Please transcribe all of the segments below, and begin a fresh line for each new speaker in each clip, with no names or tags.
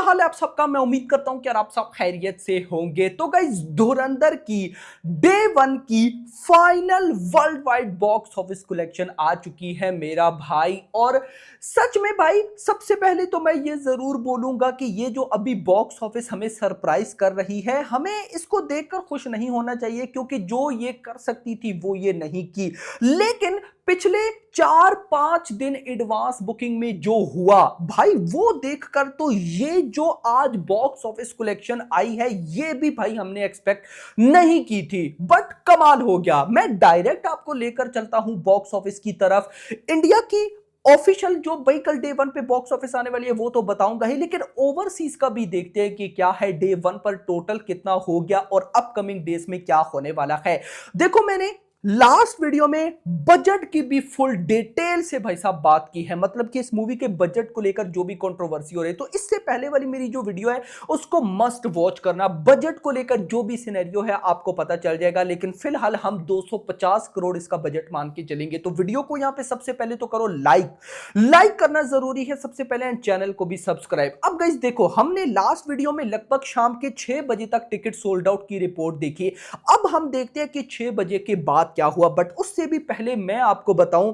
हाल है आप सबका। मैं उम्मीद करता हूं कि यार आप सब खैरियत से होंगे। तो गाइस, धुरंधर की डे वन की final worldwide box office collection आ चुकी है मेरा भाई। और सच में भाई, सबसे पहले तो मैं ये जरूर बोलूंगा कि ये जो अभी बॉक्स ऑफिस हमें सरप्राइज कर रही है, हमें इसको देखकर खुश नहीं होना चाहिए, क्योंकि जो ये कर सकती थी वो ये नहीं की। लेकिन पिछले 4-5 दिन एडवांस बुकिंग में जो हुआ भाई, वो देखकर तो ये जो आज बॉक्स ऑफिस कलेक्शन आई है, ये भी भाई हमने एक्सपेक्ट नहीं की थी। बट कमाल हो गया। मैं डायरेक्ट आपको लेकर चलता हूं बॉक्स ऑफिस की तरफ। इंडिया की ऑफिशियल जो भाई कल डे वन पे बॉक्स ऑफिस आने वाली है वो तो बताऊंगा ही, लेकिन ओवरसीज का भी देखते हैं कि क्या है, डे वन पर टोटल कितना हो गया और अपकमिंग डेज में क्या होने वाला है। देखो, मैंने लास्ट वीडियो में बजट की भी फुल डिटेल से भाई साहब बात की है, मतलब कि इस मूवी के बजट को लेकर जो भी कंट्रोवर्सी हो रही है। तो इससे पहले वाली मेरी जो वीडियो है उसको मस्ट वॉच करना। बजट को लेकर जो भी सिनेरियो है आपको पता चल जाएगा, लेकिन फिलहाल हम 250 करोड़ इसका बजट मान के चलेंगे। तो वीडियो को यहां पे सबसे पहले तो करो लाइक, लाइक करना जरूरी है सबसे पहले, एंड चैनल को भी सब्सक्राइब। अब गाइस देखो, हमने लास्ट वीडियो में लगभग शाम के 6 बजे तक टिकट सोल्ड आउट की रिपोर्ट देखी। अब हम देखते हैं कि 6 बजे के बाद क्या हुआ। बट उससे भी पहले मैं आपको बताऊं,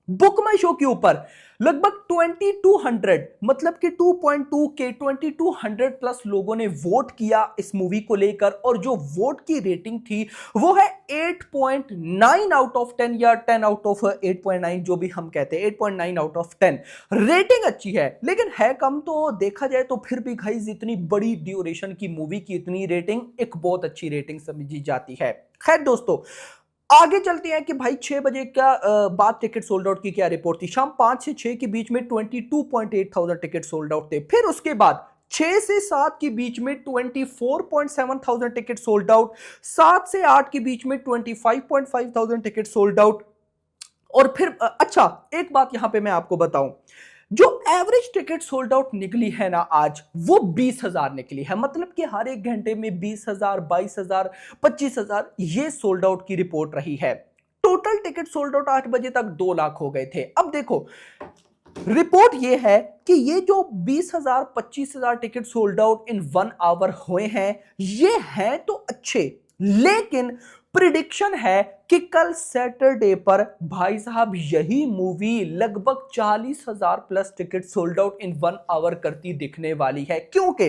बुक माई शो के ऊपर लगभग 2200, मतलब कि 2.2 के 2200 प्लस लोगों ने वोट किया इस मूवी को लेकर, और जो वोट की रेटिंग थी वो है 8.9 आउट ऑफ 10 या 10 आउट ऑफ 8.9, जो भी हम कहते हैं 8.9 आउट ऑफ 10। रेटिंग अच्छी है, लेकिन है कम। तो देखा जाए तो फिर भी गाइस, इतनी बड़ी ड्यूरेशन की मूवी की इतनी रेटिंग एक बहुत अच्छी रेटिंग समझी जाती है। खैर दोस्तों, आगे चलते हैं कि भाई 6 बजे का बाद टिकट सोल्ड आउट की क्या रिपोर्ट थी। शाम 5 से 6 के बीच में 22.8 थाउजेंड टिकट सोल्ड आउट थे। फिर उसके बाद 6 से 7 के बीच में 24.7 थाउजेंड टिकट सोल्ड आउट। 7 से 8 के बीच में 25.5 थाउजेंड टिकट सोल्ड आउट। और फिर अच्छा, एक बात यहां पे मैं आपको बताऊं, जो एवरेज टिकट सोल्ड आउट निकली है ना आज, वो 20,000 निकली है। मतलब कि हर एक घंटे में 20,000, 22,000, 25,000 ये सोल्ड आउट की रिपोर्ट रही है। टोटल टिकट सोल्ड आउट 8 बजे तक 2 लाख हो गए थे। अब देखो, रिपोर्ट ये है कि ये जो 20,000, 25,000 ticket sold out in 1 hour हुए हैं, ये हैं तो अच्छे, लेकिन प्रिडिक्शन है कि कल सैटरडे पर भाई साहब यही मूवी लगभग 40,000 plus ticket sold out in 1 hour करती दिखने वाली है। क्योंकि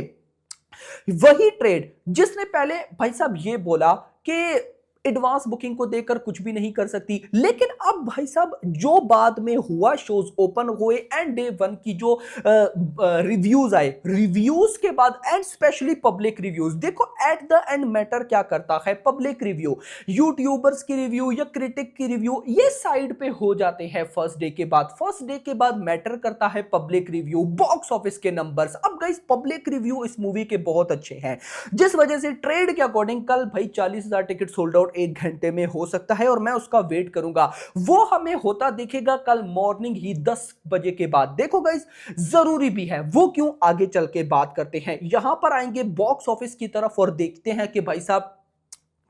वही ट्रेड जिसने पहले भाई साहब ये बोला कि एडवांस बुकिंग को देखकर कुछ भी नहीं कर सकती, लेकिन अब भाई साहब जो बाद में हुआ, शोज ओपन हुए एंड डे वन की जो रिव्यूज आए, रिव्यूज के बाद एंड स्पेशली पब्लिक रिव्यूज, देखो एट द एंड मैटर क्या करता है, पब्लिक रिव्यू, यूट्यूबर्स की रिव्यू या क्रिटिक की रिव्यू, ये साइड पे हो जाते हैं फर्स्ट डे के बाद। फर्स्ट डे के बाद मैटर करता है पब्लिक रिव्यू, बॉक्स ऑफिस के नंबर्स। अब गाइस, पब्लिक रिव्यू इस मूवी के बहुत अच्छे हैं, जिस वजह से ट्रेड के अकॉर्डिंग कल भाई 40,000 टिकट सोल्ड आउट 1 घंटे में हो सकता है, और मैं उसका वेट करूंगा। वो हमें होता दिखेगा कल मॉर्निंग ही 10 बजे के बाद। देखो गाइस, जरूरी भी है, वो क्यों, आगे चल के बात करते हैं। यहां पर आएंगे बॉक्स ऑफिस की तरफ और देखते हैं कि भाई साहब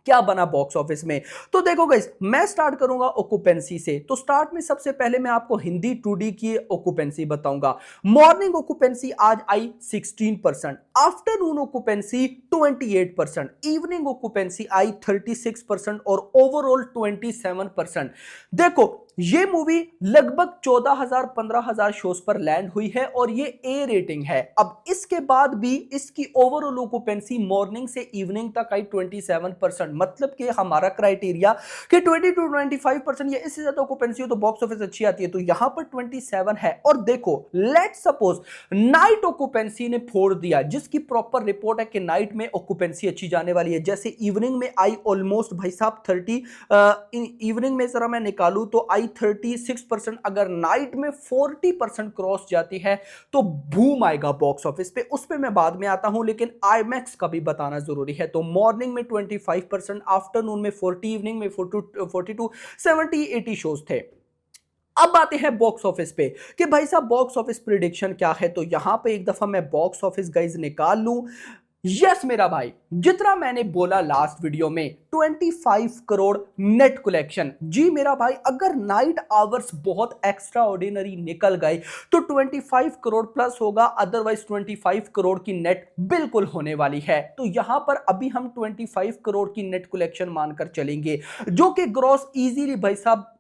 क्या बना बॉक्स ऑफिस में। तो देखो गाइस, मैं स्टार्ट करूंगा ऑक्यूपेंसी से। तो स्टार्ट में सबसे पहले मैं आपको हिंदी 2D की ऑक्यूपेंसी बताऊंगा। मॉर्निंग ऑक्यूपेंसी आज आई 16%, आफ्टरनून ऑक्यूपेंसी 28%, इवनिंग ऑक्यूपेंसी आई 36% और ओवरऑल 27%। देखो, ये मूवी लगभग 14,000 15,000 शोज पर लैंड हुई है और ये ए रेटिंग है। अब इसके बाद भी इसकी ओवरऑल ऑक्यूपेंसी मॉर्निंग से इवनिंग तक आई 27%, मतलब कि हमारा क्राइटेरिया कि 20 to 25% या इससे ज्यादा ऑक्यूपेंसी हो तो बॉक्स ऑफिस अच्छी आती है, तो यहां पर 27 है। और देखो, लेट सपोज नाइट ऑक्यूपेंसी ने फोड़ दिया, जिसकी प्रॉपर रिपोर्ट है कि नाइट में ऑक्यूपेंसी अच्छी जाने वाली है। जैसे इवनिंग में आई ऑलमोस्ट भाई साहब 30, इवनिंग में जरा मैं निकालू तो आई 36%, अगर नाइट में 40% क्रॉस जाती है तो बूम आएगा बॉक्स ऑफिस पे। उस पे मैं बाद में आता हूं, लेकिन आईमैक्स का भी बताना जरूरी है। तो मॉर्निंग में 25%, आफ्टरनून में 40, इवनिंग में 42, 70, 80 शोज थे। अब आते हैं बॉक्स ऑफिस पे कि भाई साहब बॉक्स ऑफिस प्रिडिक्शन क्या है। तो यहां पे एक दफा मैं बॉक्स ऑफिस गाइज निकाल लूं। यस मेरा भाई, जितना मैंने बोला लास्ट वीडियो में 25 करोड़ नेट कलेक्शन। जी मेरा भाई, अगर नाइट आवर्स बहुत एक्स्ट्रा ऑर्डिनरी निकल गए तो 25 करोड़ प्लस होगा, अदरवाइज 25 करोड़ की नेट बिल्कुल होने वाली है। तो यहां पर अभी हम 25 करोड़ की नेट कलेक्शन मानकर चलेंगे, जो कि ग्रॉस इजीली भाई साहब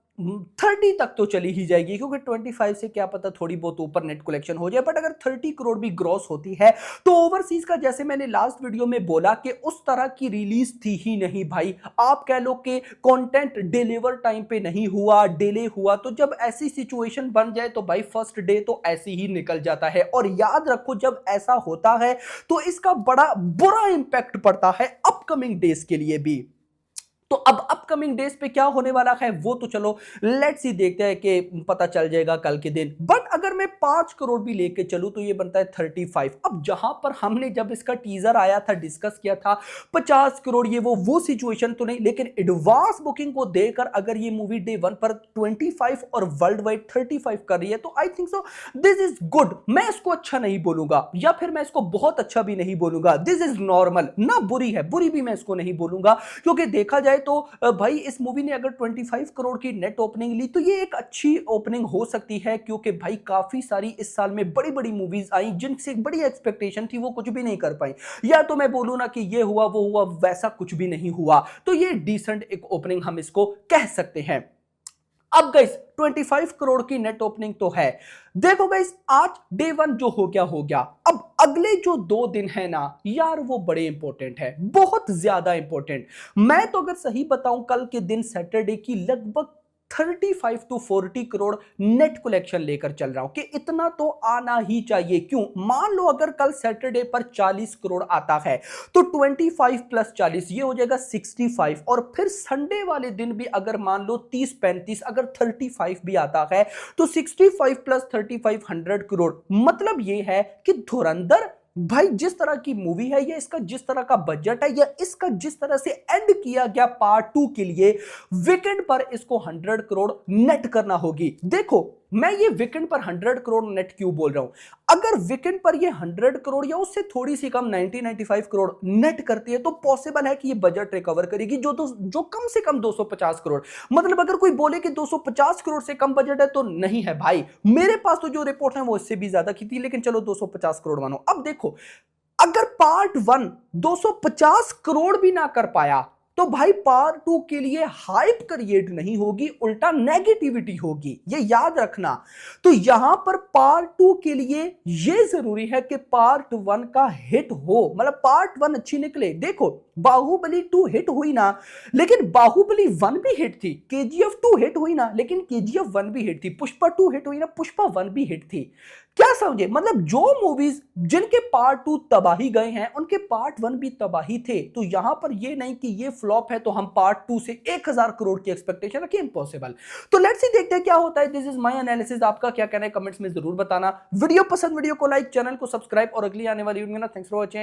30 तक तो चली ही जाएगी, क्योंकि 25 से क्या पता थोड़ी बहुत ऊपर नेट कलेक्शन हो जाए। बट अगर 30 करोड़ भी ग्रॉस होती है तो ओवरसीज का, जैसे मैंने लास्ट वीडियो में बोला कि उस तरह की रिलीज थी ही नहीं भाई। आप कह लो कि कंटेंट डिलीवर टाइम पे नहीं हुआ, डिले हुआ। तो जब ऐसी सिचुएशन बन जाए तो भाई फर्स्ट डे तो ऐसे ही निकल जाता है। और याद रखो, जब ऐसा होता है तो इसका बड़ा बुरा इंपैक्ट पड़ता है अपकमिंग डेज के लिए भी। तो अब अपकमिंग डेज पे क्या होने वाला है वो तो चलो लेट्स ही देखते हैं, कि पता चल जाएगा कल के दिन। बट अगर मैं 5 करोड़ भी लेके चलूं तो ये बनता है 35। अब जहां पर हमने जब इसका टीजर आया था, डिस्कस किया था 50 करोड़, ये वो सिचुएशन तो नहीं, लेकिन एडवांस बुकिंग को देकर अगर ये मूवी डे 1 पर 25 और वर्ल्ड वाइड 35 कर रही है तो I think so this is good. मैं इसको अच्छा नहीं बोलूंगा, या फिर मैं इसको बहुत अच्छा भी नहीं बोलूंगा। दिस इज नॉर्मल, ना बुरी है, बुरी भी मैं इसको नहीं बोलूंगा, क्योंकि देखा जाए तो भाई इस मूवी ने अगर 25 करोड़ की नेट ओपनिंग ली तो ये एक अच्छी ओपनिंग हो सकती है। क्योंकि भाई काफी सारी इस साल में बड़ी बड़ी मूवीज आई जिनसे बड़ी एक्सपेक्टेशन थी, वो कुछ भी नहीं कर पाई। या तो मैं बोलूं ना कि ये हुआ वो हुआ, वैसा कुछ भी नहीं हुआ। तो ये डिसेंट एक ओपनिंग हम इसको कह सकते हैं। अब गाइस 25 करोड़ की नेट ओपनिंग तो है। देखो गाइस, आज डे 1 जो हो गया हो गया। अब अगले जो 2 दिन है ना यार, वो बड़े इंपॉर्टेंट है, बहुत ज्यादा इंपॉर्टेंट। मैं तो अगर सही बताऊं, कल के दिन सैटरडे की लगभग 35 टू 40 करोड़ नेट कलेक्शन लेकर चल रहा हूं, कि इतना तो आना ही चाहिए। क्यों? मान लो अगर कल सैटरडे पर 40 करोड़ आता है तो 25 प्लस 40 ये हो जाएगा 65। और फिर संडे वाले दिन भी अगर मान लो 30-35, अगर 35 भी आता है तो 65 प्लस 35 100 करोड़। मतलब ये है कि धुरंधर भाई जिस तरह की मूवी है, या इसका जिस तरह का बजट है, या इसका जिस तरह से एंड किया गया पार्ट 2 के लिए, वीकेंड पर इसको 100 करोड़ नेट करना होगी। देखो, मैं ये वीकेंड पर 100 करोड़ नेट क्यों बोल रहा हूं? अगर वीकेंड पर ये 100 करोड़ या उससे थोड़ी सी कम 90-95 करोड़ नेट करती है तो पॉसिबल है कि ये बजट रिकवर करेगी, जो कम से कम 250 करोड़। मतलब अगर कोई बोले कि 250 करोड़ से कम बजट है तो नहीं है भाई, मेरे पास तो जो रिपोर्ट है वो इससे भी ज्यादा की थी, लेकिन चलो 250 करोड़ मानो। अब देखो, अगर पार्ट 1 250 करोड़ भी ना कर पाया तो भाई पार्ट 2 के लिए हाइप क्रिएट नहीं होगी, उल्टा नेगेटिविटी होगी, ये याद रखना। तो यहां पर पार्ट 2 के लिए ये जरूरी है कि पार्ट 1 का हिट हो, मतलब पार्ट 1 अच्छी निकले। देखो, बाहुबली 2 हिट हुई ना, लेकिन बाहुबली 1 भी हिट थी। केजीएफ 2 हिट हुई ना, लेकिन केजीएफ 1 भी हिट थी। पुष्पा 2 हिट हुई ना, पुष्पा 1 भी हिट थी। क्या समझे? मतलब जो मूवीज जिनके पार्ट 2 तबाही गए हैं उनके पार्ट 1 भी तबाही थे। तो यहां पर ये नहीं कि ये फ्लॉप है तो हम पार्ट 2 से 1000 करोड़ की एक्सपेक्टेशन रखें, इम्पॉसिबल। तो लेट्स सी, देखते हैं क्या होता है। This is my analysis. आपका क्या कहना है कमेंट्स में जरूर बताना। वीडियो पसंद, वीडियो को लाइक, चैनल को सब्सक्राइब, और अगली आने वाली वीडियो में थैंक्स फॉर वॉचिंग।